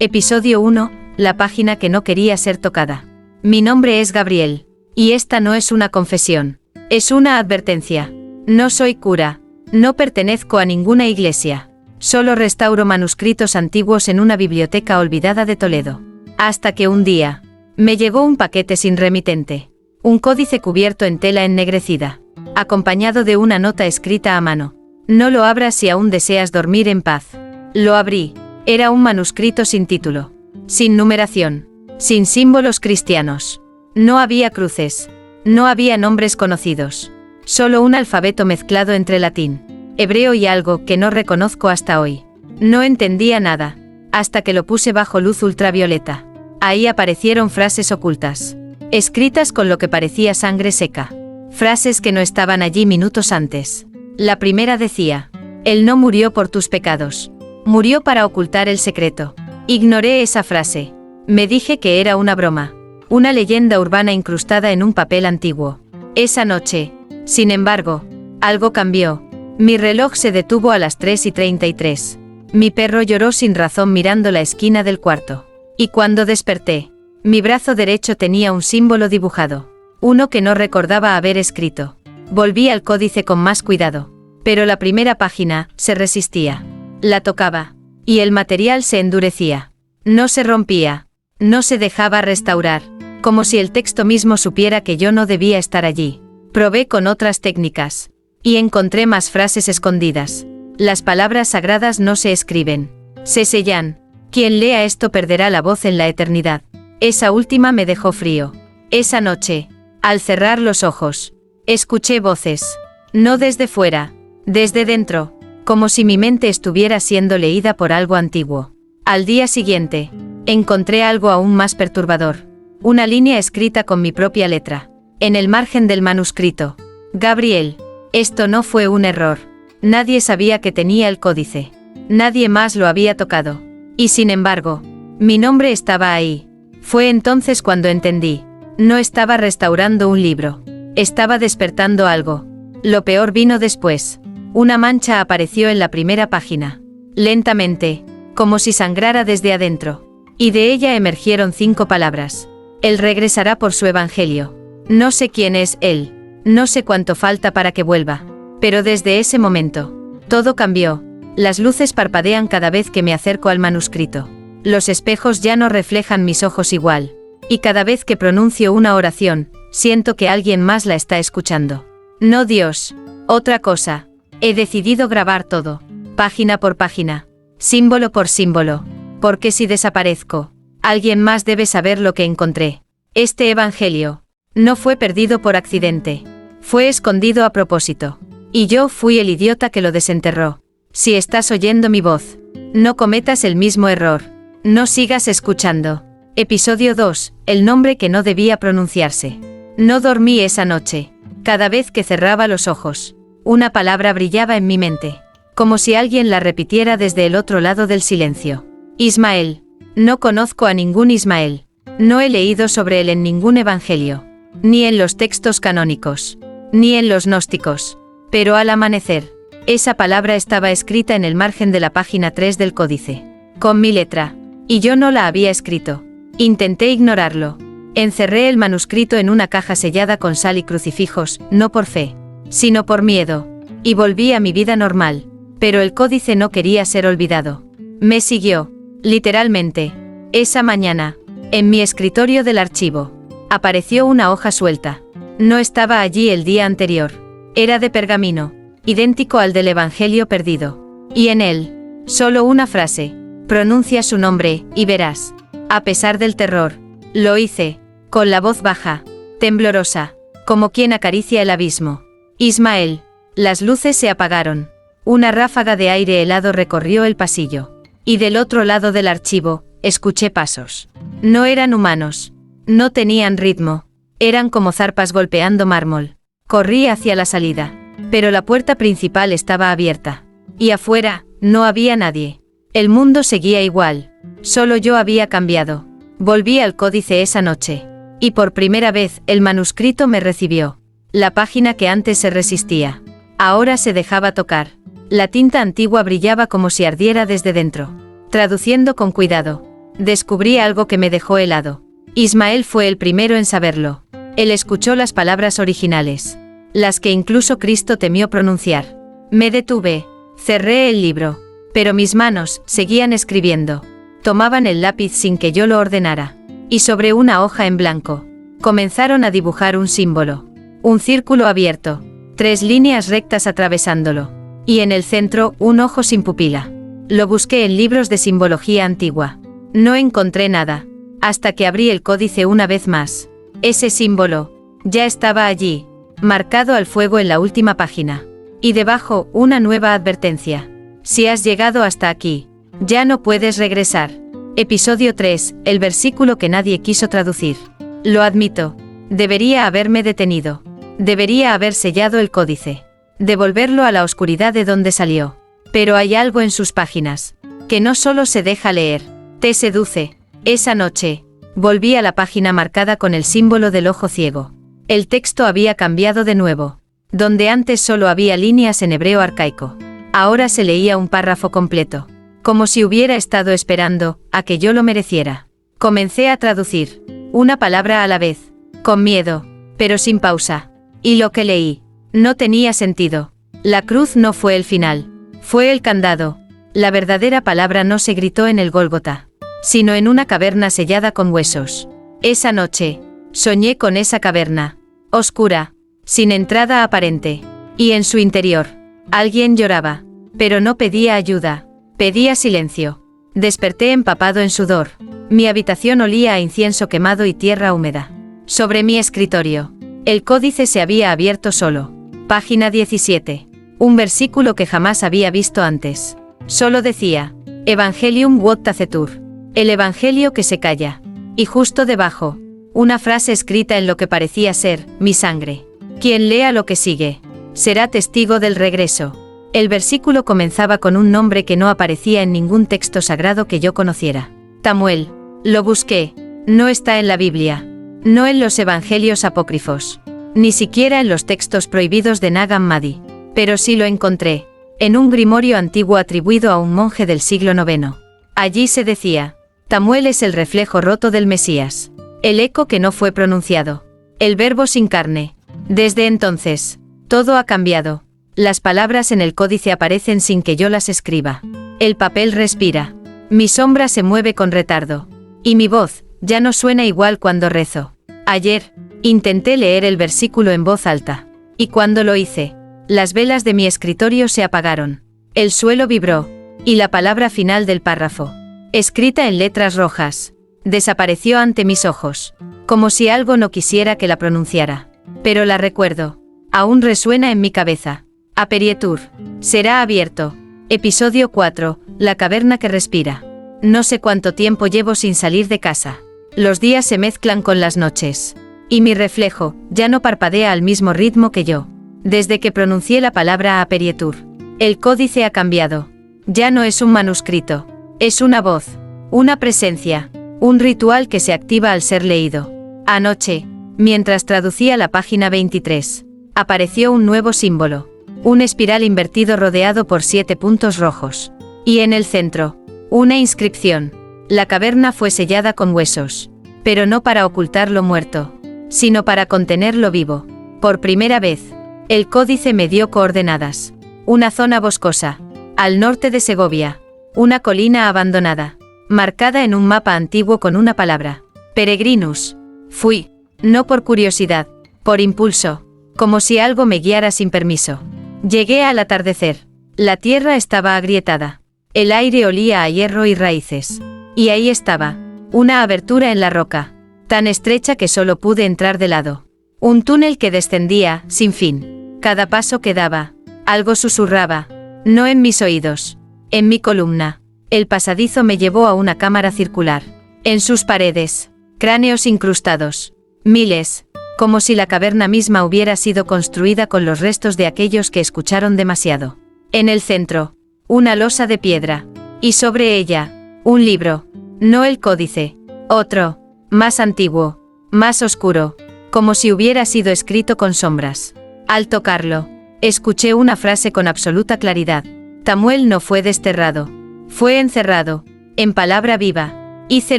Episodio 1, la página que no quería ser tocada. Mi nombre es Gabriel. Y esta no es una confesión. Es una advertencia. No soy cura. No pertenezco a ninguna iglesia. Solo restauro manuscritos antiguos en una biblioteca olvidada de Toledo. Hasta que un día, me llegó un paquete sin remitente. Un códice cubierto en tela ennegrecida, acompañado de una nota escrita a mano. No lo abras si aún deseas dormir en paz. Lo abrí. Era un manuscrito sin título, sin numeración, sin símbolos cristianos. No había cruces. No había nombres conocidos. Solo un alfabeto mezclado entre latín, hebreo y algo que no reconozco hasta hoy. No entendía nada, hasta que lo puse bajo luz ultravioleta. Ahí aparecieron frases ocultas, escritas con lo que parecía sangre seca. Frases que no estaban allí minutos antes. La primera decía: Él no murió por tus pecados. Murió para ocultar el secreto. Ignoré esa frase. Me dije que era una broma. Una leyenda urbana incrustada en un papel antiguo. Esa noche, sin embargo, algo cambió. Mi reloj se detuvo a las 3:33. Mi perro lloró sin razón mirando la esquina del cuarto. Y cuando desperté, mi brazo derecho tenía un símbolo dibujado. Uno que no recordaba haber escrito. Volví al códice con más cuidado. Pero la primera página se resistía. La tocaba, y el material se endurecía. No se rompía. No se dejaba restaurar, como si el texto mismo supiera que yo no debía estar allí. Probé con otras técnicas, y encontré más frases escondidas. Las palabras sagradas no se escriben, se sellan. Quien lea esto perderá la voz en la eternidad. Esa última me dejó frío. Esa noche, al cerrar los ojos, escuché voces. No desde fuera, desde dentro. Como si mi mente estuviera siendo leída por algo antiguo. Al día siguiente, encontré algo aún más perturbador. Una línea escrita con mi propia letra. En el margen del manuscrito. Gabriel. Esto no fue un error. Nadie sabía que tenía el códice. Nadie más lo había tocado. Y sin embargo, mi nombre estaba ahí. Fue entonces cuando entendí. No estaba restaurando un libro. Estaba despertando algo. Lo peor vino después. Una mancha apareció en la primera página. Lentamente, como si sangrara desde adentro. Y de ella emergieron 5 palabras. Él regresará por su evangelio. No sé quién es él. No sé cuánto falta para que vuelva. Pero desde ese momento, todo cambió. Las luces parpadean cada vez que me acerco al manuscrito. Los espejos ya no reflejan mis ojos igual. Y cada vez que pronuncio una oración, siento que alguien más la está escuchando. No Dios. Otra cosa. He decidido grabar todo, página por página, símbolo por símbolo, porque si desaparezco, alguien más debe saber lo que encontré. Este evangelio no fue perdido por accidente, fue escondido a propósito. Y yo fui el idiota que lo desenterró. Si estás oyendo mi voz, no cometas el mismo error. No sigas escuchando. Episodio 2, el nombre que no debía pronunciarse. No dormí esa noche. Cada vez que cerraba los ojos, una palabra brillaba en mi mente, como si alguien la repitiera desde el otro lado del silencio. Ismael. No conozco a ningún Ismael. No he leído sobre él en ningún evangelio, ni en los textos canónicos, ni en los gnósticos. Pero al amanecer, esa palabra estaba escrita en el margen de la página 3 del códice, con mi letra, y yo no la había escrito. Intenté ignorarlo. Encerré el manuscrito en una caja sellada con sal y crucifijos, no por fe, sino por miedo, y volví a mi vida normal, pero el códice no quería ser olvidado. Me siguió, literalmente. Esa mañana, en mi escritorio del archivo, apareció una hoja suelta. No estaba allí el día anterior. Era de pergamino, idéntico al del Evangelio perdido. Y en él, solo una frase: pronuncia su nombre, y verás. A pesar del terror, lo hice, con la voz baja, temblorosa, como quien acaricia el abismo. Ismael. Las luces se apagaron. Una ráfaga de aire helado recorrió el pasillo. Y del otro lado del archivo, escuché pasos. No eran humanos. No tenían ritmo. Eran como zarpas golpeando mármol. Corrí hacia la salida. Pero la puerta principal estaba abierta. Y afuera, no había nadie. El mundo seguía igual. Solo yo había cambiado. Volví al códice esa noche. Y por primera vez, el manuscrito me recibió. La página que antes se resistía, ahora se dejaba tocar. La tinta antigua brillaba como si ardiera desde dentro. Traduciendo con cuidado, descubrí algo que me dejó helado. Ismael fue el primero en saberlo. Él escuchó las palabras originales, las que incluso Cristo temió pronunciar. Me detuve, cerré el libro, pero mis manos seguían escribiendo. Tomaban el lápiz sin que yo lo ordenara, y sobre una hoja en blanco, comenzaron a dibujar un símbolo. Un círculo abierto, 3 líneas rectas atravesándolo, y en el centro un ojo sin pupila. Lo busqué en libros de simbología antigua. No encontré nada, hasta que abrí el códice una vez más. Ese símbolo ya estaba allí, marcado al fuego en la última página. Y debajo, una nueva advertencia. Si has llegado hasta aquí, ya no puedes regresar. Episodio 3, el versículo que nadie quiso traducir. Lo admito, debería haberme detenido. Debería haber sellado el códice. Devolverlo a la oscuridad de donde salió. Pero hay algo en sus páginas, que no solo se deja leer, te seduce. Esa noche, volví a la página marcada con el símbolo del ojo ciego. El texto había cambiado de nuevo. Donde antes solo había líneas en hebreo arcaico, ahora se leía un párrafo completo, como si hubiera estado esperando a que yo lo mereciera. Comencé a traducir, una palabra a la vez, con miedo, pero sin pausa. Y lo que leí no tenía sentido. La cruz no fue el final, fue el candado. La verdadera palabra no se gritó en el Gólgota, sino en una caverna sellada con huesos. Esa noche, soñé con esa caverna, oscura, sin entrada aparente, y en su interior, alguien lloraba, pero no pedía ayuda, pedía silencio. Desperté empapado en sudor. Mi habitación olía a incienso quemado y tierra húmeda. Sobre mi escritorio, el códice se había abierto solo. Página 17. Un versículo que jamás había visto antes. Solo decía, Evangelium quod tacetur, el evangelio que se calla. Y justo debajo, una frase escrita en lo que parecía ser, mi sangre. Quien lea lo que sigue, será testigo del regreso. El versículo comenzaba con un nombre que no aparecía en ningún texto sagrado que yo conociera. Tamuel. Lo busqué. No está en la Biblia. No en los evangelios apócrifos. Ni siquiera en los textos prohibidos de Nag Hammadi. Pero sí lo encontré. En un grimorio antiguo atribuido a un monje del siglo IX. Allí se decía, Tamuel es el reflejo roto del Mesías. El eco que no fue pronunciado. El verbo sin carne. Desde entonces, todo ha cambiado. Las palabras en el códice aparecen sin que yo las escriba. El papel respira. Mi sombra se mueve con retardo. Y mi voz, ya no suena igual cuando rezo. Ayer, intenté leer el versículo en voz alta. Y cuando lo hice, las velas de mi escritorio se apagaron. El suelo vibró. Y la palabra final del párrafo, escrita en letras rojas, desapareció ante mis ojos. Como si algo no quisiera que la pronunciara. Pero la recuerdo. Aún resuena en mi cabeza. Aperietur. Será abierto. Episodio 4. La caverna que respira. No sé cuánto tiempo llevo sin salir de casa. Los días se mezclan con las noches. Y mi reflejo ya no parpadea al mismo ritmo que yo. Desde que pronuncié la palabra aperietur, el códice ha cambiado. Ya no es un manuscrito. Es una voz. Una presencia. Un ritual que se activa al ser leído. Anoche, mientras traducía la página 23, apareció un nuevo símbolo. Un espiral invertido rodeado por 7 puntos rojos. Y en el centro, una inscripción. La caverna fue sellada con huesos. Pero no para ocultar lo muerto, sino para contener lo vivo. Por primera vez, el códice me dio coordenadas. Una zona boscosa, al norte de Segovia. Una colina abandonada, marcada en un mapa antiguo con una palabra. Peregrinus. Fui. No por curiosidad, por impulso, como si algo me guiara sin permiso. Llegué al atardecer. La tierra estaba agrietada. El aire olía a hierro y raíces. Y ahí estaba, una abertura en la roca, tan estrecha que solo pude entrar de lado. Un túnel que descendía, sin fin. Cada paso que daba, algo susurraba, no en mis oídos, en mi columna. El pasadizo me llevó a una cámara circular. En sus paredes, cráneos incrustados. Miles, como si la caverna misma hubiera sido construida con los restos de aquellos que escucharon demasiado. En el centro, una losa de piedra, y sobre ella, un libro, no el códice, otro, más antiguo, más oscuro, como si hubiera sido escrito con sombras. Al tocarlo, escuché una frase con absoluta claridad. Tamuel no fue desterrado, fue encerrado, en palabra viva, Hice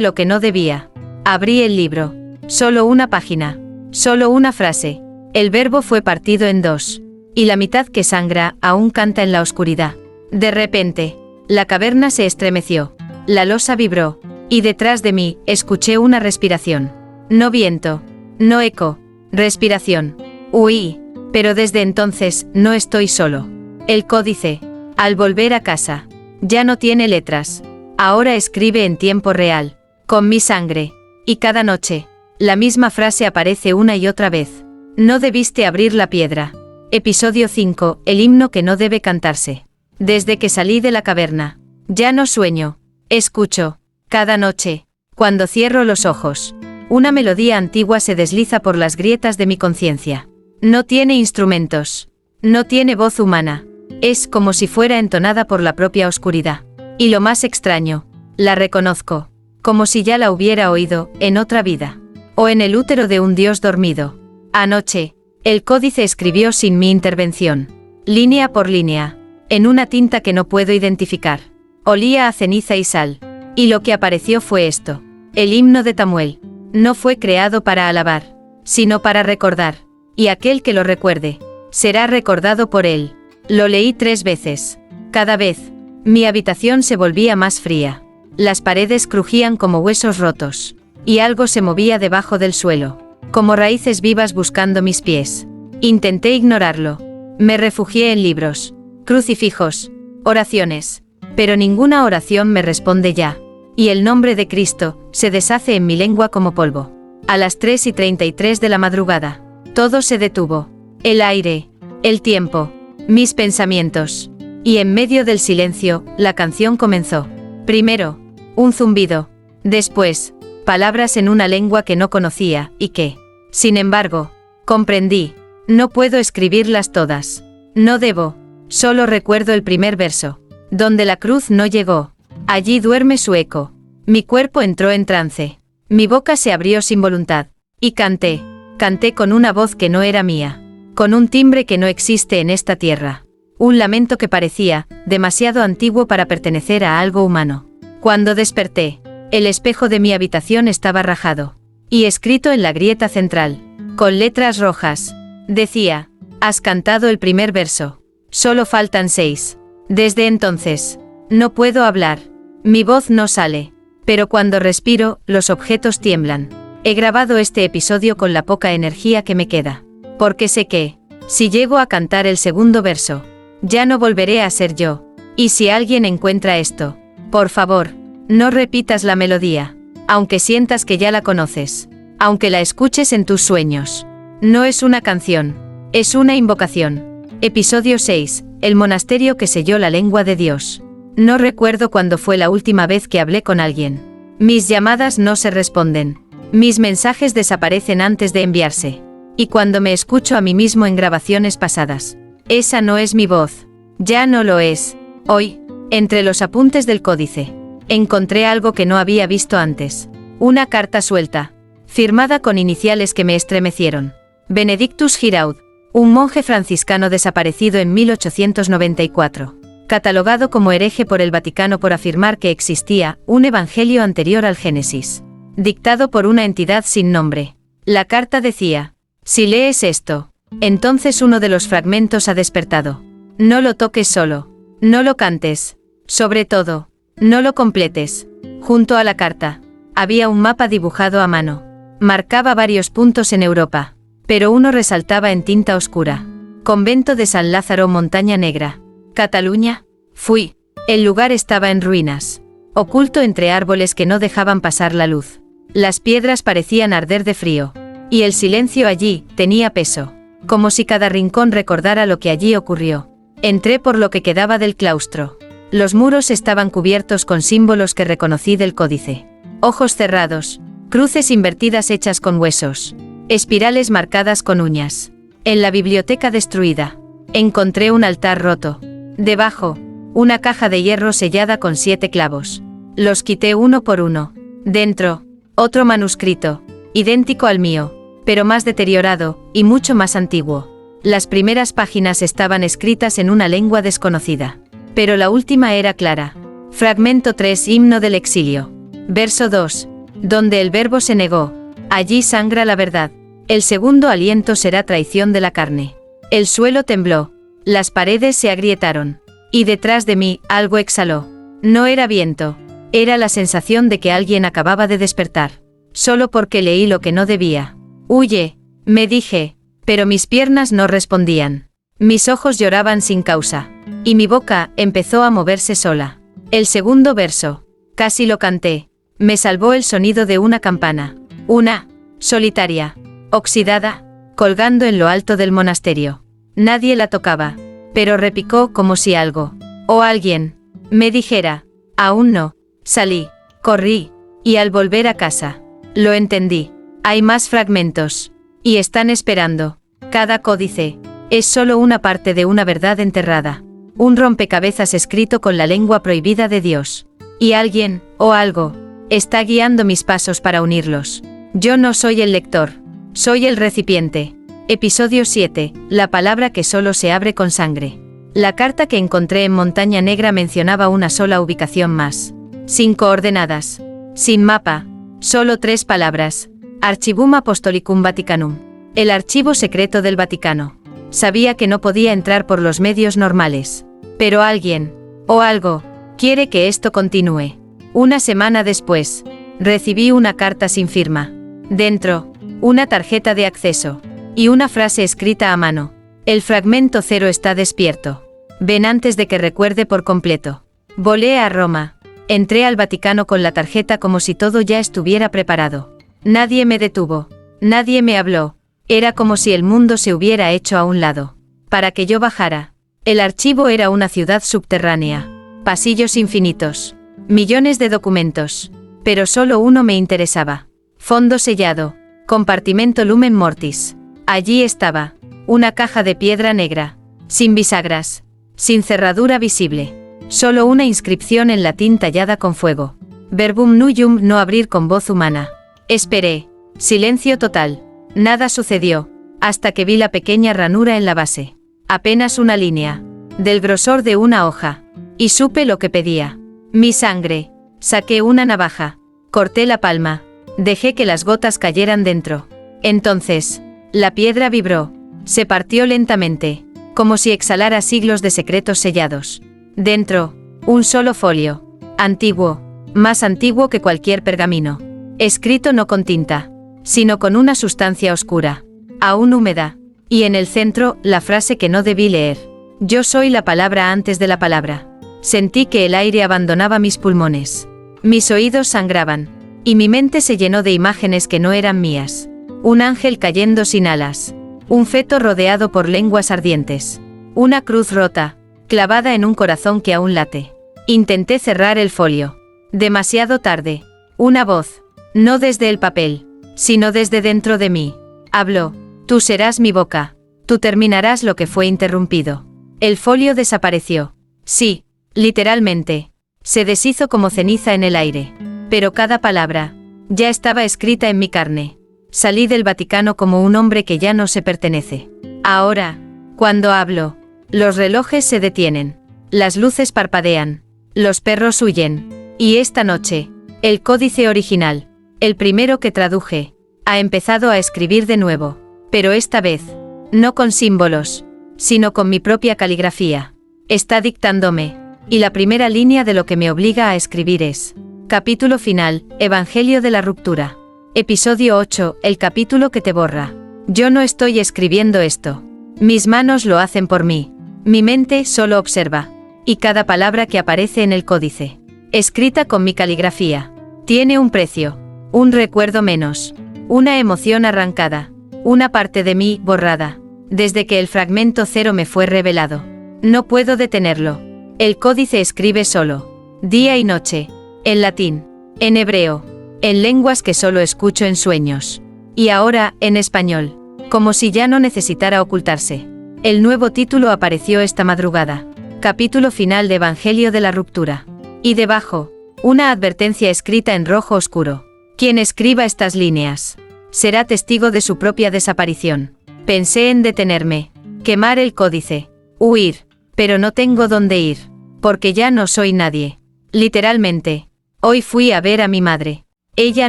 lo que no debía. Abrí el libro. Solo una página. Solo una frase. El verbo fue partido en dos. Y la mitad que sangra aún canta en la oscuridad. De repente, la caverna se estremeció. La losa vibró. Y detrás de mí, escuché una respiración. No viento. No eco. Respiración. Huí. Pero desde entonces, no estoy solo. El códice. Al volver a casa. Ya no tiene letras. Ahora escribe en tiempo real. Con mi sangre. Y cada noche, la misma frase aparece una y otra vez. No debiste abrir la piedra. Episodio 5. El himno que no debe cantarse. Desde que salí de la caverna. Ya no sueño. Escucho. Cada noche. Cuando cierro los ojos. Una melodía antigua se desliza por las grietas de mi conciencia. No tiene instrumentos. No tiene voz humana. Es como si fuera entonada por la propia oscuridad. Y lo más extraño, la reconozco. Como si ya la hubiera oído, en otra vida. O en el útero de un dios dormido. Anoche, el códice escribió sin mi intervención. Línea por línea. En una tinta que no puedo identificar. Olía a ceniza y sal. Y lo que apareció fue esto. El himno de Tamuel. No fue creado para alabar, sino para recordar. Y aquel que lo recuerde, será recordado por él. Lo leí 3 veces. Cada vez, mi habitación se volvía más fría. Las paredes crujían como huesos rotos. Y algo se movía debajo del suelo, como raíces vivas buscando mis pies. Intenté ignorarlo. Me refugié en libros, crucifijos, oraciones. Pero ninguna oración me responde ya. Y el nombre de Cristo se deshace en mi lengua como polvo. A las 3:33 de la madrugada, todo se detuvo. El aire, el tiempo, mis pensamientos. Y en medio del silencio, la canción comenzó. Primero, un zumbido. Después, palabras en una lengua que no conocía, y que, sin embargo, comprendí. No puedo escribirlas todas. No debo. Solo recuerdo el primer verso. Donde la cruz no llegó. Allí duerme su eco. Mi cuerpo entró en trance. Mi boca se abrió sin voluntad. Y canté. Canté con una voz que no era mía. Con un timbre que no existe en esta tierra. Un lamento que parecía demasiado antiguo para pertenecer a algo humano. Cuando desperté, el espejo de mi habitación estaba rajado. Y escrito en la grieta central, con letras rojas, decía: has cantado el primer verso. Solo faltan 6. Desde entonces, no puedo hablar. Mi voz no sale. Pero cuando respiro, los objetos tiemblan. He grabado este episodio con la poca energía que me queda. Porque sé que, si llego a cantar el segundo verso, ya no volveré a ser yo. Y si alguien encuentra esto, por favor, no repitas la melodía. Aunque sientas que ya la conoces. Aunque la escuches en tus sueños. No es una canción. Es una invocación. Episodio 6. El monasterio que selló la lengua de Dios. No recuerdo cuándo fue la última vez que hablé con alguien. Mis llamadas no se responden. Mis mensajes desaparecen antes de enviarse. Y cuando me escucho a mí mismo en grabaciones pasadas, esa no es mi voz. Ya no lo es. Hoy, entre los apuntes del códice, encontré algo que no había visto antes. Una carta suelta, firmada con iniciales que me estremecieron. Benedictus Giraud, un monje franciscano desaparecido en 1894. Catalogado como hereje por el Vaticano por afirmar que existía un evangelio anterior al Génesis. Dictado por una entidad sin nombre. La carta decía: si lees esto, entonces uno de los fragmentos ha despertado. No lo toques solo. No lo cantes. Sobre todo, no lo completes. Junto a la carta, había un mapa dibujado a mano. Marcaba varios puntos en Europa, pero uno resaltaba en tinta oscura. Convento de San Lázaro, Montaña Negra. Cataluña. Fui. El lugar estaba en ruinas, oculto entre árboles que no dejaban pasar la luz. Las piedras parecían arder de frío. Y el silencio allí tenía peso, como si cada rincón recordara lo que allí ocurrió. Entré por lo que quedaba del claustro. Los muros estaban cubiertos con símbolos que reconocí del códice. Ojos cerrados, cruces invertidas hechas con huesos, espirales marcadas con uñas. En la biblioteca destruida, encontré un altar roto. Debajo, una caja de hierro sellada con 7 clavos. Los quité uno por uno. Dentro, otro manuscrito, idéntico al mío, pero más deteriorado, y mucho más antiguo. Las primeras páginas estaban escritas en una lengua desconocida. Pero la última era clara. Fragmento 3. Himno del exilio. Verso 2. Donde el verbo se negó, allí sangra la verdad. El segundo aliento será traición de la carne. El suelo tembló, las paredes se agrietaron. Y detrás de mí, algo exhaló. No era viento, era la sensación de que alguien acababa de despertar. Solo porque leí lo que no debía. Huye, me dije, pero mis piernas no respondían. Mis ojos lloraban sin causa. Y mi boca empezó a moverse sola. El segundo verso, casi lo canté. Me salvó el sonido de una campana. Una, solitaria, oxidada, colgando en lo alto del monasterio. Nadie la tocaba, pero repicó como si algo, o alguien, me dijera, aún no. Salí, corrí, y al volver a casa, lo entendí. Hay más fragmentos, y están esperando. Cada códice es solo una parte de una verdad enterrada, un rompecabezas escrito con la lengua prohibida de Dios. Y alguien, o algo, está guiando mis pasos para unirlos. Yo no soy el lector, soy el recipiente. Episodio 7, la palabra que solo se abre con sangre. La carta que encontré en Montaña Negra mencionaba una sola ubicación más. Sin coordenadas, sin mapa, solo 3 palabras. Archivum Apostolicum Vaticanum. El archivo secreto del Vaticano. Sabía que no podía entrar por los medios normales. Pero alguien, o algo, quiere que esto continúe. Una semana después, recibí una carta sin firma. Dentro, una tarjeta de acceso. Y una frase escrita a mano. El fragmento 0 está despierto. Ven antes de que recuerde por completo. Volé a Roma. Entré al Vaticano con la tarjeta como si todo ya estuviera preparado. Nadie me detuvo. Nadie me habló. Era como si el mundo se hubiera hecho a un lado. Para que yo bajara. El archivo era una ciudad subterránea. Pasillos infinitos. Millones de documentos. Pero solo uno me interesaba. Fondo sellado. Compartimento Lumen Mortis. Allí estaba. Una caja de piedra negra. Sin bisagras. Sin cerradura visible. Solo una inscripción en latín tallada con fuego. Verbum nuyum, no abrir con voz humana. Esperé. Silencio total. Nada sucedió. Hasta que vi la pequeña ranura en la base. Apenas una línea. Del grosor de una hoja. Y supe lo que pedía. Mi sangre. Saqué una navaja. Corté la palma. Dejé que las gotas cayeran dentro. Entonces, la piedra vibró. Se partió lentamente. Como si exhalara siglos de secretos sellados. Dentro, un solo folio. Antiguo. Más antiguo que cualquier pergamino. Escrito no con tinta, sino con una sustancia oscura. Aún húmeda. Y en el centro, la frase que no debí leer. Yo soy la palabra antes de la palabra. Sentí que el aire abandonaba mis pulmones. Mis oídos sangraban. Y mi mente se llenó de imágenes que no eran mías. Un ángel cayendo sin alas. Un feto rodeado por lenguas ardientes. Una cruz rota, clavada en un corazón que aún late. Intenté cerrar el folio. Demasiado tarde. Una voz, no desde el papel, sino desde dentro de mí, habló. Tú serás mi boca. Tú terminarás lo que fue interrumpido. El folio desapareció. Sí, literalmente. Se deshizo como ceniza en el aire. Pero cada palabra ya estaba escrita en mi carne. Salí del Vaticano como un hombre que ya no se pertenece. Ahora, cuando hablo, los relojes se detienen. Las luces parpadean. Los perros huyen. Y esta noche, el códice original, el primero que traduje, ha empezado a escribir de nuevo. Pero esta vez, no con símbolos, sino con mi propia caligrafía. Está dictándome. Y la primera línea de lo que me obliga a escribir es: capítulo final, Evangelio de la ruptura. Episodio 8, el capítulo que te borra. Yo no estoy escribiendo esto. Mis manos lo hacen por mí. Mi mente solo observa. Y cada palabra que aparece en el códice, escrita con mi caligrafía, tiene un precio. Un recuerdo menos. Una emoción arrancada. Una parte de mí borrada. Desde que el fragmento 0 me fue revelado. No puedo detenerlo. El códice escribe solo. Día y noche. En latín. En hebreo. En lenguas que solo escucho en sueños. Y ahora, en español. Como si ya no necesitara ocultarse. El nuevo título apareció esta madrugada. Capítulo final de Evangelio de la ruptura. Y debajo, una advertencia escrita en rojo oscuro. Quien escriba estas líneas será testigo de su propia desaparición. Pensé en detenerme, quemar el códice, huir, pero no tengo dónde ir, porque ya no soy nadie. Literalmente. Hoy fui a ver a mi madre. Ella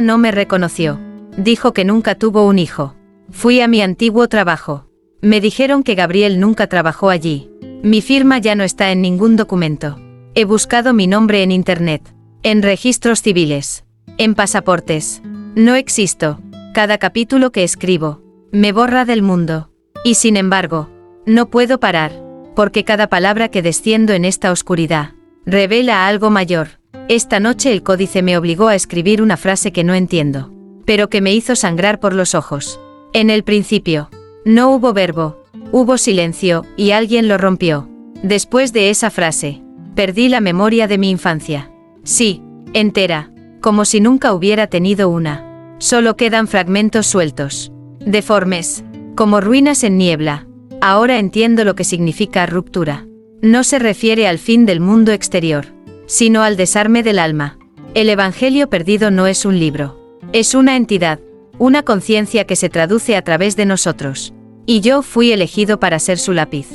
no me reconoció. Dijo que nunca tuvo un hijo. Fui a mi antiguo trabajo. Me dijeron que Gabriel nunca trabajó allí. Mi firma ya no está en ningún documento. He buscado mi nombre en internet, en registros civiles, en pasaportes. No existo. Cada capítulo que escribo me borra del mundo. Y sin embargo, no puedo parar, porque cada palabra que desciendo en esta oscuridad revela algo mayor. Esta noche el códice me obligó a escribir una frase que no entiendo, pero que me hizo sangrar por los ojos. En el principio, no hubo verbo, hubo silencio, y alguien lo rompió. Después de esa frase, perdí la memoria de mi infancia. Sí, entera, como si nunca hubiera tenido una. Solo quedan fragmentos sueltos, deformes, como ruinas en niebla. Ahora entiendo lo que significa ruptura. No se refiere al fin del mundo exterior, sino al desarme del alma. El Evangelio perdido no es un libro. Es una entidad, una conciencia que se traduce a través de nosotros. Y yo fui elegido para ser su lápiz.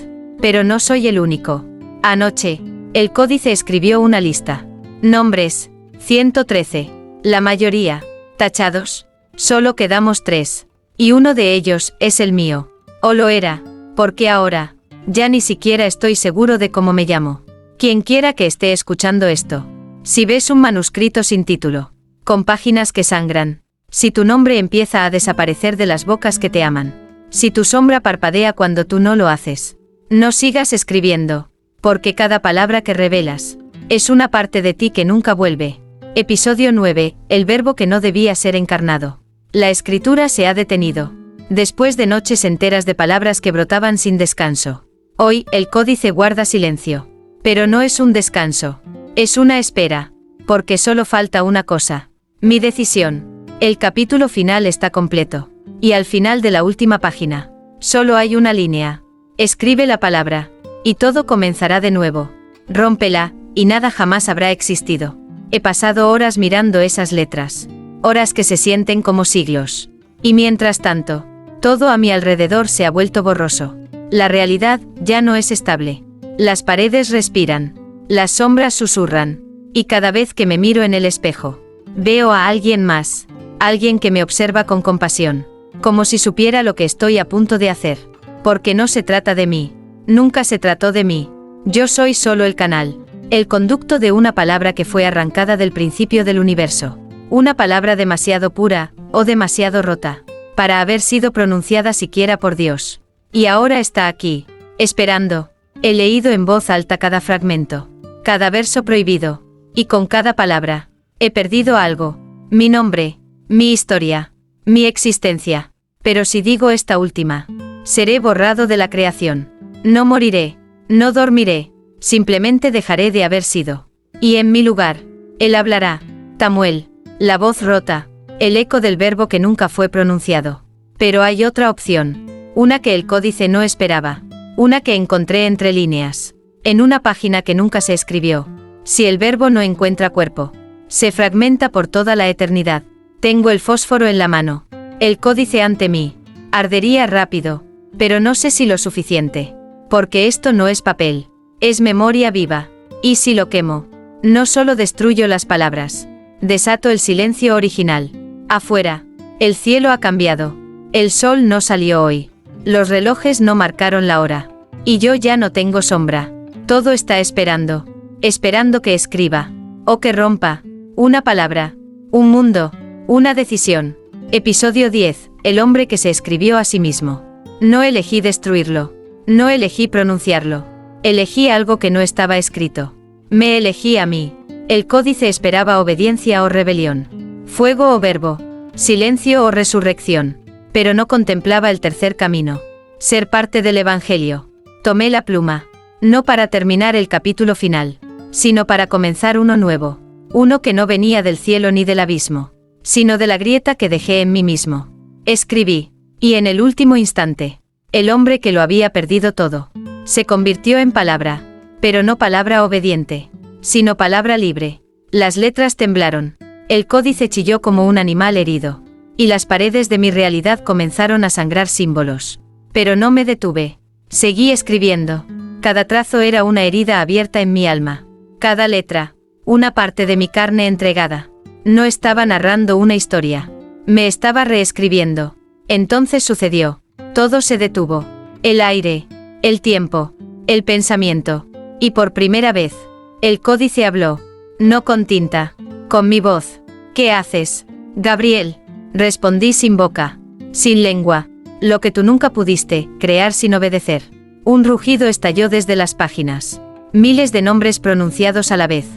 Pero no soy el único. Anoche, el códice escribió una lista. Nombres, 113. La mayoría, tachados. Solo quedamos 3. Y uno de ellos es el mío. O lo era, porque ahora, ya ni siquiera estoy seguro de cómo me llamo. Quien quiera que esté escuchando esto. Si ves un manuscrito sin título, con páginas que sangran, si tu nombre empieza a desaparecer de las bocas que te aman, si tu sombra parpadea cuando tú no lo haces, no sigas escribiendo, porque cada palabra que revelas es una parte de ti que nunca vuelve. Episodio 9, el verbo que no debía ser encarnado. La escritura se ha detenido, después de noches enteras de palabras que brotaban sin descanso. Hoy, el códice guarda silencio. Pero no es un descanso, es una espera, porque solo falta una cosa. Mi decisión. El capítulo final está completo. Y al final de la última página, solo hay una línea. Escribe la palabra, y todo comenzará de nuevo. Rómpela, y nada jamás habrá existido. He pasado horas mirando esas letras. Horas que se sienten como siglos. Y mientras tanto, todo a mi alrededor se ha vuelto borroso. La realidad ya no es estable. Las paredes respiran. Las sombras susurran. Y cada vez que me miro en el espejo, veo a alguien más. Alguien que me observa con compasión. Como si supiera lo que estoy a punto de hacer. Porque no se trata de mí. Nunca se trató de mí. Yo soy solo el canal. El conducto de una palabra que fue arrancada del principio del universo. Una palabra demasiado pura, o demasiado rota, para haber sido pronunciada siquiera por Dios. Y ahora está aquí, esperando. He leído en voz alta cada fragmento, cada verso prohibido, y con cada palabra, he perdido algo. Mi nombre, mi historia, mi existencia. Pero si digo esta última, seré borrado de la creación. No moriré, no dormiré, simplemente dejaré de haber sido. Y en mi lugar, él hablará, Tamuel, la voz rota, el eco del verbo que nunca fue pronunciado. Pero hay otra opción, una que el códice no esperaba, una que encontré entre líneas, en una página que nunca se escribió. Si el verbo no encuentra cuerpo, se fragmenta por toda la eternidad. Tengo el fósforo en la mano, el códice ante mí, ardería rápido, pero no sé si lo suficiente, porque esto no es papel, es memoria viva, y si lo quemo, no solo destruyo las palabras, desato el silencio original. Afuera, el cielo ha cambiado, el sol no salió hoy, los relojes no marcaron la hora, y yo ya no tengo sombra. Todo está esperando, esperando que escriba, o que rompa, una palabra, un mundo, una decisión. Episodio 10, el hombre que se escribió a sí mismo. No elegí destruirlo, no elegí pronunciarlo, elegí algo que no estaba escrito. Me elegí a mí. El códice esperaba obediencia o rebelión, fuego o verbo, silencio o resurrección, pero no contemplaba el tercer camino, ser parte del Evangelio. Tomé la pluma, no para terminar el capítulo final, sino para comenzar uno nuevo, uno que no venía del cielo ni del abismo, sino de la grieta que dejé en mí mismo. Escribí, y en el último instante, el hombre que lo había perdido todo, se convirtió en palabra, pero no palabra obediente, sino palabra libre. Las letras temblaron, el códice chilló como un animal herido, y las paredes de mi realidad comenzaron a sangrar símbolos. Pero no me detuve, seguí escribiendo. Cada trazo era una herida abierta en mi alma, cada letra, una parte de mi carne entregada. No estaba narrando una historia. Me estaba reescribiendo. Entonces sucedió. Todo se detuvo. El aire, el tiempo, el pensamiento. Y por primera vez, el códice habló. No con tinta, con mi voz. ¿Qué haces, Gabriel? Respondí sin boca, sin lengua. Lo que tú nunca pudiste crear sin obedecer. Un rugido estalló desde las páginas. Miles de nombres pronunciados a la vez.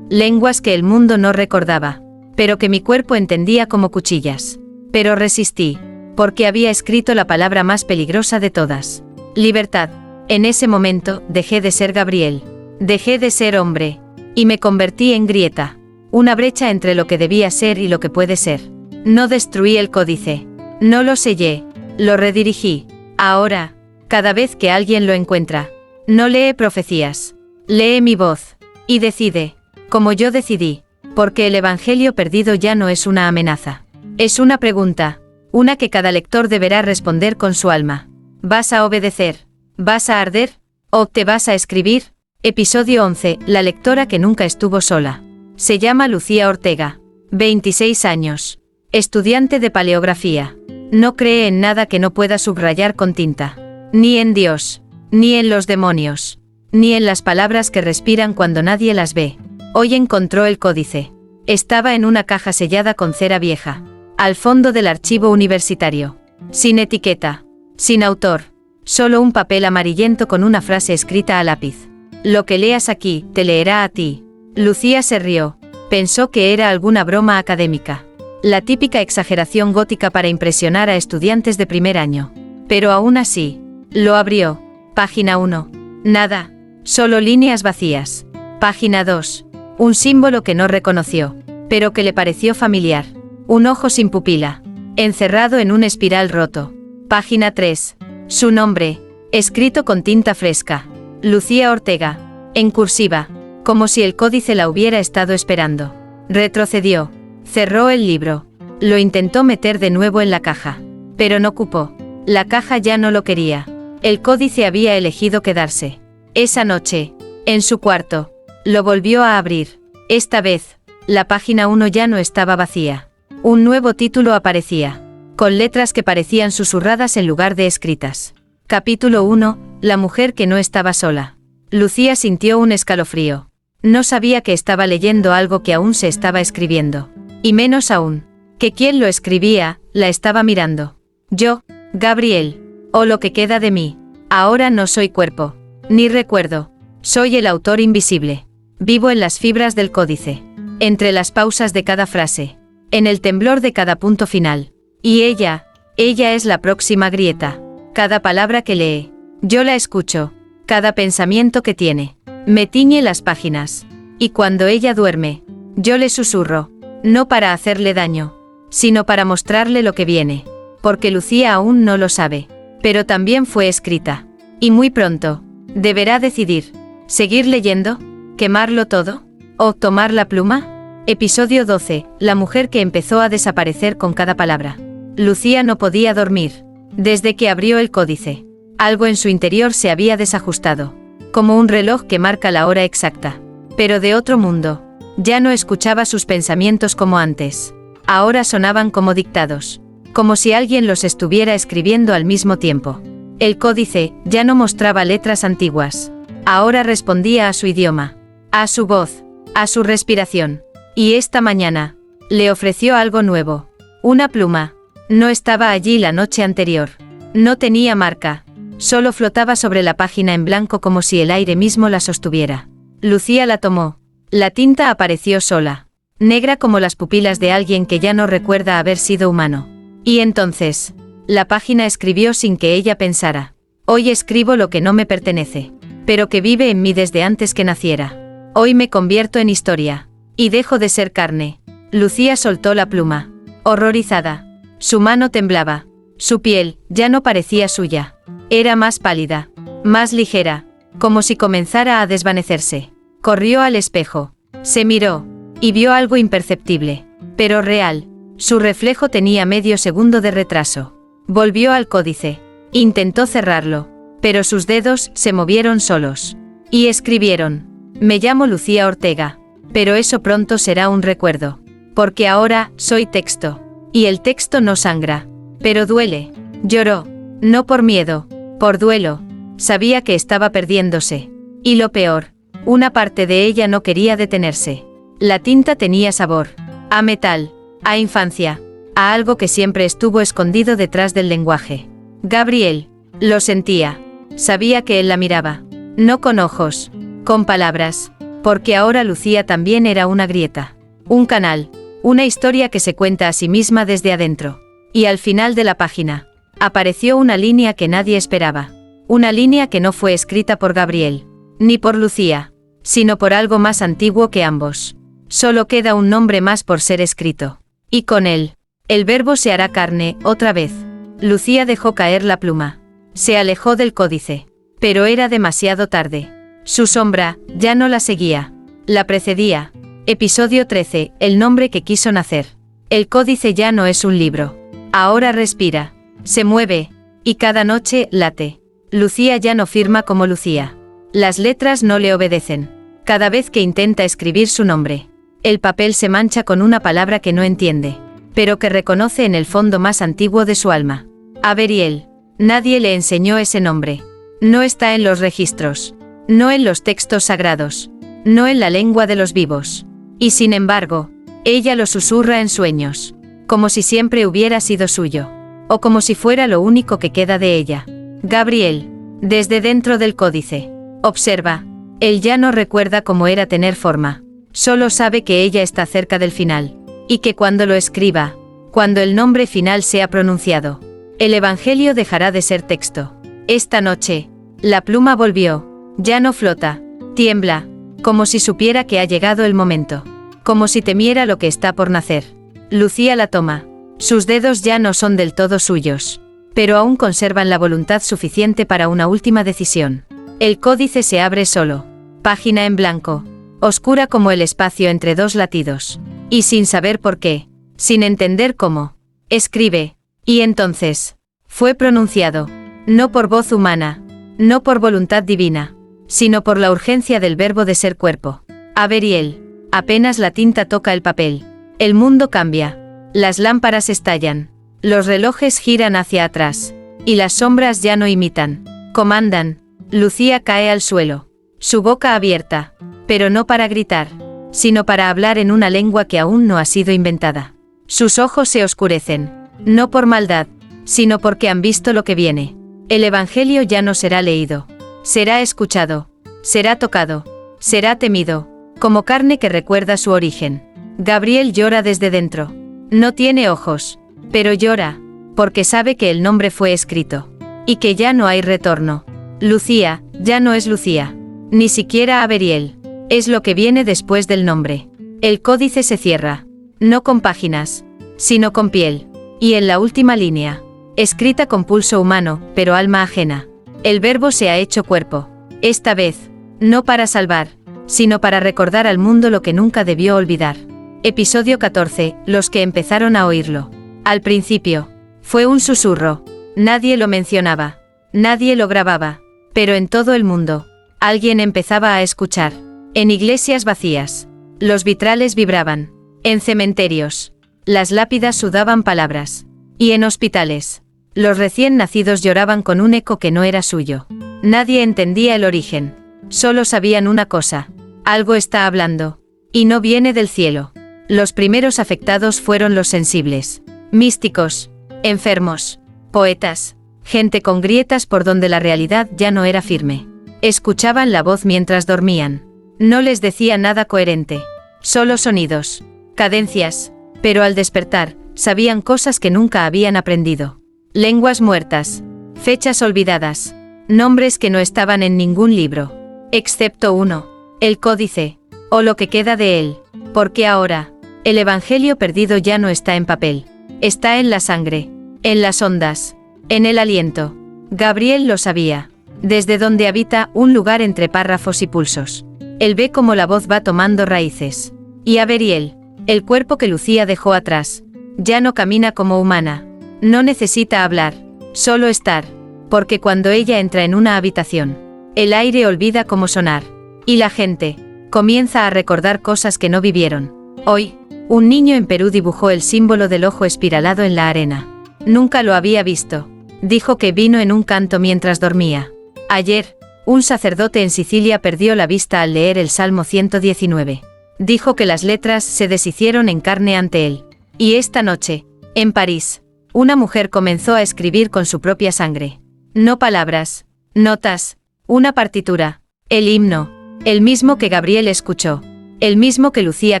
Lenguas que el mundo no recordaba, pero que mi cuerpo entendía como cuchillas. Pero resistí, porque había escrito la palabra más peligrosa de todas. Libertad. En ese momento, dejé de ser Gabriel. Dejé de ser hombre. Y me convertí en grieta. Una brecha entre lo que debía ser y lo que puede ser. No destruí el códice. No lo sellé. Lo redirigí. Ahora, cada vez que alguien lo encuentra, no lee profecías. Lee mi voz. Y decide, como yo decidí, porque el Evangelio perdido ya no es una amenaza. Es una pregunta, una que cada lector deberá responder con su alma. ¿Vas a obedecer? ¿Vas a arder? ¿O te vas a escribir? Episodio 11. La lectora que nunca estuvo sola. Se llama Lucía Ortega. 26 años. Estudiante de paleografía. No cree en nada que no pueda subrayar con tinta. Ni en Dios. Ni en los demonios. Ni en las palabras que respiran cuando nadie las ve. Hoy encontró el códice. Estaba en una caja sellada con cera vieja. Al fondo del archivo universitario. Sin etiqueta. Sin autor. Solo un papel amarillento con una frase escrita a lápiz. Lo que leas aquí, te leerá a ti. Lucía se rió. Pensó que era alguna broma académica. La típica exageración gótica para impresionar a estudiantes de primer año. Pero aún así, lo abrió. Página 1. Nada. Solo líneas vacías. Página 2. Un símbolo que no reconoció, pero que le pareció familiar. Un ojo sin pupila. Encerrado en un espiral roto. Página 3. Su nombre. Escrito con tinta fresca. Lucía Ortega. En cursiva. Como si el códice la hubiera estado esperando. Retrocedió. Cerró el libro. Lo intentó meter de nuevo en la caja. Pero no cupó. La caja ya no lo quería. El códice había elegido quedarse. Esa noche, en su cuarto, lo volvió a abrir. Esta vez, la página 1 ya no estaba vacía. Un nuevo título aparecía. Con letras que parecían susurradas en lugar de escritas. Capítulo 1. La mujer que no estaba sola. Lucía sintió un escalofrío. No sabía que estaba leyendo algo que aún se estaba escribiendo. Y menos aún, que quien lo escribía, la estaba mirando. Yo, Gabriel. O lo que queda de mí. Ahora no soy cuerpo. Ni recuerdo. Soy el autor invisible. Vivo en las fibras del códice. Entre las pausas de cada frase. En el temblor de cada punto final. Y ella es la próxima grieta. Cada palabra que lee. Yo la escucho. Cada pensamiento que tiene. Me tiñe las páginas. Y cuando ella duerme, yo le susurro. No para hacerle daño, sino para mostrarle lo que viene. Porque Lucía aún no lo sabe. Pero también fue escrita. Y muy pronto, deberá decidir. ¿Seguir leyendo? ¿Quemarlo todo? ¿O tomar la pluma? Episodio 12. La mujer que empezó a desaparecer con cada palabra. Lucía no podía dormir. Desde que abrió el códice. Algo en su interior se había desajustado. Como un reloj que marca la hora exacta. Pero de otro mundo. Ya no escuchaba sus pensamientos como antes. Ahora sonaban como dictados. Como si alguien los estuviera escribiendo al mismo tiempo. El códice ya no mostraba letras antiguas. Ahora respondía a su idioma. A su voz. A su respiración. Y esta mañana, le ofreció algo nuevo. Una pluma. No estaba allí la noche anterior. No tenía marca. Solo flotaba sobre la página en blanco como si el aire mismo la sostuviera. Lucía la tomó. La tinta apareció sola. Negra como las pupilas de alguien que ya no recuerda haber sido humano. Y entonces, la página escribió sin que ella pensara. Hoy escribo lo que no me pertenece. Pero que vive en mí desde antes que naciera. Hoy me convierto en historia. Y dejo de ser carne. Lucía soltó la pluma. Horrorizada. Su mano temblaba. Su piel ya no parecía suya. Era más pálida. Más ligera. Como si comenzara a desvanecerse. Corrió al espejo. Se miró. Y vio algo imperceptible. Pero real. Su reflejo tenía medio segundo de retraso. Volvió al códice. Intentó cerrarlo. Pero sus dedos se movieron solos. Y escribieron. Me llamo Lucía Ortega. Pero eso pronto será un recuerdo. Porque ahora, soy texto. Y el texto no sangra. Pero duele. Lloró. No por miedo, por duelo. Sabía que estaba perdiéndose. Y lo peor, una parte de ella no quería detenerse. La tinta tenía sabor. A metal. A infancia. A algo que siempre estuvo escondido detrás del lenguaje. Gabriel. Lo sentía. Sabía que él la miraba. No con ojos. Con palabras. Porque ahora Lucía también era una grieta. Un canal. Una historia que se cuenta a sí misma desde adentro. Y al final de la página, apareció una línea que nadie esperaba. Una línea que no fue escrita por Gabriel. Ni por Lucía. Sino por algo más antiguo que ambos. Solo queda un nombre más por ser escrito. Y con él, el verbo se hará carne, otra vez. Lucía dejó caer la pluma. Se alejó del códice. Pero era demasiado tarde. Su sombra, ya no la seguía. La precedía. Episodio 13, el nombre que quiso nacer. El códice ya no es un libro. Ahora respira. Se mueve. Y cada noche, late. Lucía ya no firma como Lucía. Las letras no le obedecen. Cada vez que intenta escribir su nombre, el papel se mancha con una palabra que no entiende, pero que reconoce en el fondo más antiguo de su alma. Averiel. Nadie le enseñó ese nombre. No está en los registros. No en los textos sagrados. No en la lengua de los vivos. Y sin embargo, ella lo susurra en sueños. Como si siempre hubiera sido suyo. O como si fuera lo único que queda de ella. Gabriel. Desde dentro del códice. Observa. Él ya no recuerda cómo era tener forma. Solo sabe que ella está cerca del final. Y que cuando lo escriba, cuando el nombre final sea pronunciado, el Evangelio dejará de ser texto. Esta noche, la pluma volvió. Ya no flota. Tiembla. Como si supiera que ha llegado el momento. Como si temiera lo que está por nacer. Lucía la toma. Sus dedos ya no son del todo suyos. Pero aún conservan la voluntad suficiente para una última decisión. El códice se abre solo. Página en blanco. Oscura como el espacio entre dos latidos. Y sin saber por qué. Sin entender cómo. Escribe. Y entonces. Fue pronunciado. No por voz humana. No por voluntad divina. Sino por la urgencia del verbo de ser cuerpo. Averiel. Apenas la tinta toca el papel. El mundo cambia. Las lámparas estallan. Los relojes giran hacia atrás. Y las sombras ya no imitan. Comandan. Lucía cae al suelo. Su boca abierta. Pero no para gritar. Sino para hablar en una lengua que aún no ha sido inventada. Sus ojos se oscurecen. No por maldad. Sino porque han visto lo que viene. El Evangelio ya no será leído. Será escuchado. Será tocado. Será temido. Como carne que recuerda su origen. Gabriel llora desde dentro. No tiene ojos. Pero llora. Porque sabe que el nombre fue escrito. Y que ya no hay retorno. Lucía, ya no es Lucía. Ni siquiera Averiel. Es lo que viene después del nombre. El códice se cierra. No con páginas. Sino con piel. Y en la última línea. Escrita con pulso humano, pero alma ajena. El verbo se ha hecho cuerpo. Esta vez. No para salvar. Sino para recordar al mundo lo que nunca debió olvidar. Episodio 14, los que empezaron a oírlo. Al principio. Fue un susurro. Nadie lo mencionaba. Nadie lo grababa. Pero en todo el mundo. Alguien empezaba a escuchar. En iglesias vacías. Los vitrales vibraban. En cementerios. Las lápidas sudaban palabras. Y en hospitales. Los recién nacidos lloraban con un eco que no era suyo. Nadie entendía el origen. Solo sabían una cosa. Algo está hablando. Y no viene del cielo. Los primeros afectados fueron los sensibles. Místicos. Enfermos. Poetas. Gente con grietas por donde la realidad ya no era firme. Escuchaban la voz mientras dormían. No les decía nada coherente. Solo sonidos. Cadencias. Pero al despertar, sabían cosas que nunca habían aprendido. Lenguas muertas. Fechas olvidadas. Nombres que no estaban en ningún libro. Excepto uno. El códice. O lo que queda de él. Porque ahora, el Evangelio perdido ya no está en papel. Está en la sangre. En las ondas. En el aliento. Gabriel lo sabía. Desde donde habita, un lugar entre párrafos y pulsos. Él ve cómo la voz va tomando raíces. Y Averiel, el cuerpo que Lucía dejó atrás, ya no camina como humana. No necesita hablar. Solo estar. Porque cuando ella entra en una habitación, el aire olvida cómo sonar. Y la gente, Comienza a recordar cosas que no vivieron. Hoy, un niño en Perú dibujó el símbolo del ojo espiralado en la arena. Nunca lo había visto. Dijo que vino en un canto mientras dormía. Ayer, un sacerdote en Sicilia perdió la vista al leer el Salmo 119. Dijo que las letras se deshicieron en carne ante él. Y esta noche, en París, una mujer comenzó a escribir con su propia sangre. No palabras, notas, una partitura, el himno, el mismo que Gabriel escuchó, el mismo que Lucía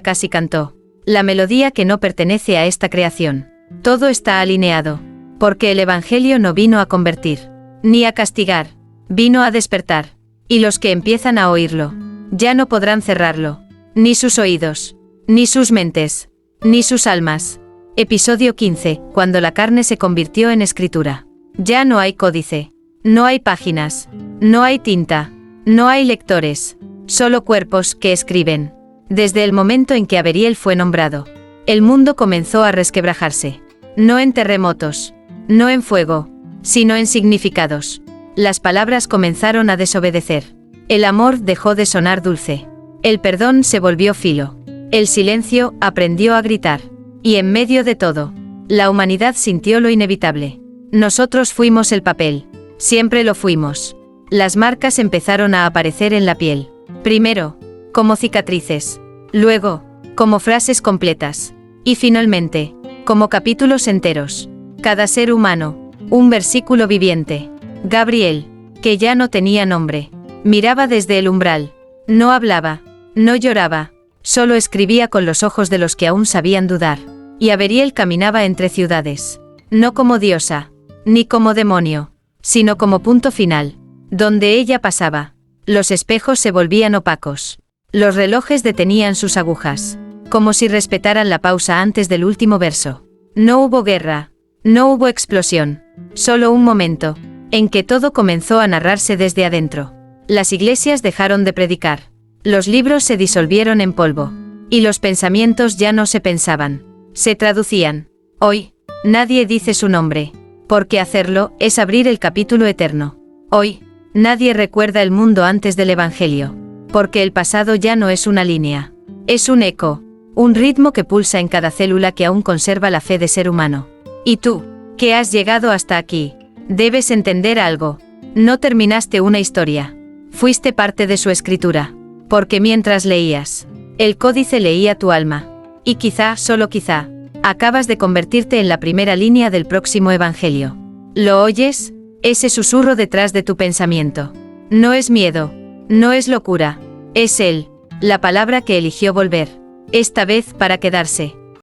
casi cantó, la melodía que no pertenece a esta creación. Todo está alineado, porque el Evangelio no vino a convertir, ni a castigar, vino a despertar, y los que empiezan a oírlo, ya no podrán cerrarlo, ni sus oídos, ni sus mentes, ni sus almas. Episodio 15, cuando la carne se convirtió en escritura. Ya no hay códice, no hay páginas, no hay tinta, no hay lectores, solo cuerpos que escriben. Desde el momento en que Gabriel fue nombrado, el mundo comenzó a resquebrajarse. No en terremotos, no en fuego, sino en significados. Las palabras comenzaron a desobedecer. El amor dejó de sonar dulce. El perdón se volvió filo. El silencio aprendió a gritar. Y en medio de todo, la humanidad sintió lo inevitable. Nosotros fuimos el papel. Siempre lo fuimos. Las marcas empezaron a aparecer en la piel. Primero, como cicatrices. Luego, como frases completas. Y finalmente, como capítulos enteros. Cada ser humano, un versículo viviente. Gabriel, que ya no tenía nombre, miraba desde el umbral. No hablaba, no lloraba, solo escribía con los ojos de los que aún sabían dudar. Y Gabriel caminaba entre ciudades. No como diosa, ni como demonio, sino como punto final. Donde ella pasaba, los espejos se volvían opacos. Los relojes detenían sus agujas, como si respetaran la pausa antes del último verso. No hubo guerra, no hubo explosión, solo un momento, en que todo comenzó a narrarse desde adentro. Las iglesias dejaron de predicar, los libros se disolvieron en polvo, y los pensamientos ya no se pensaban, se traducían. Hoy, nadie dice su nombre, porque hacerlo es abrir el capítulo eterno. Hoy, nadie recuerda el mundo antes del Evangelio, porque el pasado ya no es una línea, es un eco, un ritmo que pulsa en cada célula que aún conserva la fe de ser humano. Y tú, que has llegado hasta aquí, debes entender algo. No terminaste una historia. Fuiste parte de su escritura. Porque mientras leías, el códice leía tu alma. Y quizá, solo quizá, acabas de convertirte en la primera línea del próximo evangelio. ¿Lo oyes? Ese susurro detrás de tu pensamiento. No es miedo, no es locura, es él, la palabra que eligió volver. Esta vez para quedarse.